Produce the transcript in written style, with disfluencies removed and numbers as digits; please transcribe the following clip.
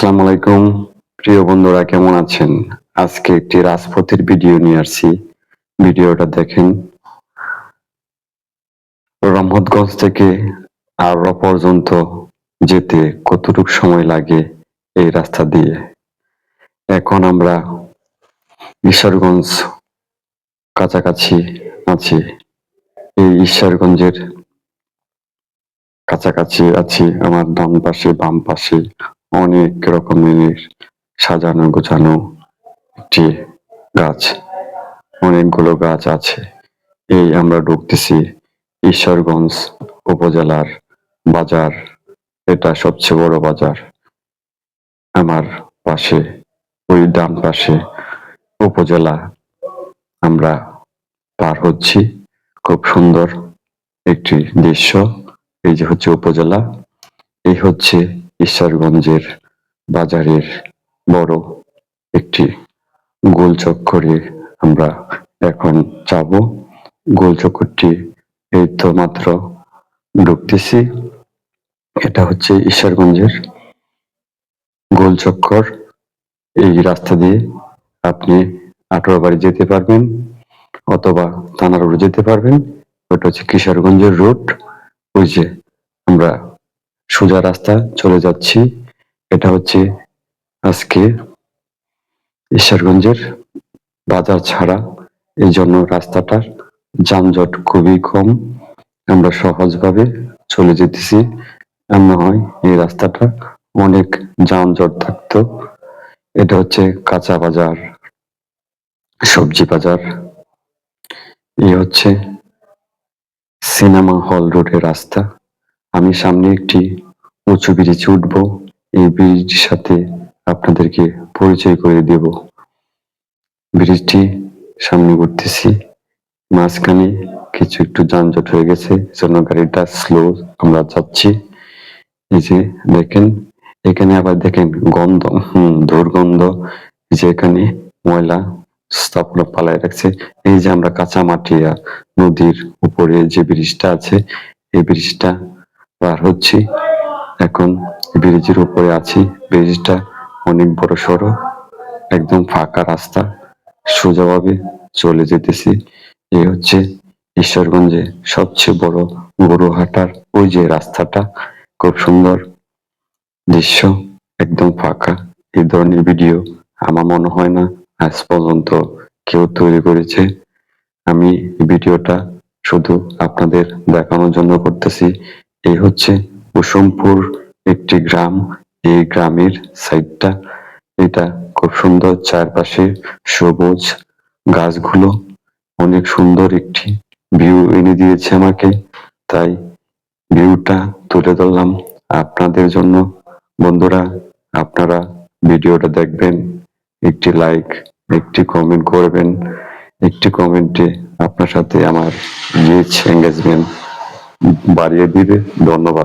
আসসালামু আলাইকুম প্রিয় বন্ধুরা, কেমন আছেন? আজকে একটি রাজপথের ভিডিও নিয়ে আসছি। ভিডিওটা দেখেন। রহমতগঞ্জ থেকে আরো পর্যন্ত যেতে কতটুকু সময় লাগে এই রাস্তা দিয়ে। এখন আমরা ঈশ্বরগঞ্জ কাছাকাছি আছি। এই ঈশ্বরগঞ্জের কাছাকাছি আছি। আমার ডান পাশে বাম পাশে অনেক রকমের সাজানো গোছানো একটি গাছ, অনেকগুলো গাছ আছে। এই আমরা ঢুকতেছি ঈশ্বরগঞ্জ উপজেলার বাজার। এটা সবচেয়ে বড় বাজার। আমার পাশে ওই ডান পাশে উপজেলা আমরা পার হচ্ছি। খুব সুন্দর একটি দৃশ্য। এই যে হচ্ছে উপজেলা, এই হচ্ছে ঈশ্বরগঞ্জের বাজারের বড় একটি গোল চক্করে আমরা এখন যাব। গোল চক্করটি এই তো মাত্র ঢুকতেছি। এটা হচ্ছে ঈশ্বরগঞ্জের গোল চক্কর। এই রাস্তা দিয়ে আপনি আটোয়াবাড়ি যেতে পারবেন অথবা থানা রোড যেতে পারবেন। ওটা হচ্ছে কিশোরগঞ্জের রোড। ওই যে আমরা সোজা রাস্তা চলে যাচ্ছি। এটা হচ্ছে আজকে ঈশ্বরগঞ্জের বাজার ছাড়া, এই জন্য রাস্তাটার যানজট খুবই কম। আমরা সহজভাবে চলে যেতেছি। এমন হয় এই রাস্তাটা অনেক যানজট থাকতো। এটা হচ্ছে কাঁচা বাজার, সবজি বাজার। এই হচ্ছে সিনেমা হল রোডের রাস্তা। আমি সামনে একটি উঁচু ব্রিজে উঠবো। এই ব্রিজটির সাথে আপনাদেরকে পরিচয় করে দেব। ব্রিজটি সামনে উঠতেছি, মাঝখানে কিছু একটু যানজট হয়ে গেছে, জন্য গাড়িটা স্লো আমরা যাচ্ছি। এই যে দেখেন, এখানে আবার দেখেন গন্ধ, দুর্গন্ধ। যে এখানে ময়লা স্থাপনা পালায় রাখছে। এই যে আমরা কাঁচামাটিয়া নদীর উপরে যে ব্রিজটা আছে, এই ব্রিজটা পার হচ্ছি। এখন ব্রিজের উপরে আছি। ব্রিজটা অনেক বড় সড়ো, একদম ফাঁকা রাস্তা, সোজাভাবে চলে যেতেছি। এই হচ্ছে ঈশ্বরগঞ্জে সবচেয়ে বড় গরুহাটার ওই যে রাস্তাটা। খুব সুন্দর দৃশ্য, একদম ফাঁকা। এই ধরনের ভিডিও আমার মনে হয় না আজ পর্যন্ত কেউ তৈরি করেছে। আমি ভিডিওটা শুধু আপনাদের দেখানোর জন্য করতেছি। এই হচ্ছে কুসুমপুর একটি গ্রাম। এই গ্রামের সাইডটা এটা খুব সুন্দর, চারপাশে সবুজ গাছগুলো অনেক সুন্দর একটি ভিউ এনে দিয়েছে আমাকে, তাই ভিউটা তুলে ধরলাম আপনাদের জন্য। বন্ধুরা, আপনারা ভিডিওটা দেখবেন, একটি লাইক, একটি কমেন্ট করবেন। একটি কমেন্টে আপনার সাথে আমার রিচ এঙ্গেজমেন্ট বাড়িয়ে দিবে। ধন্যবাদ।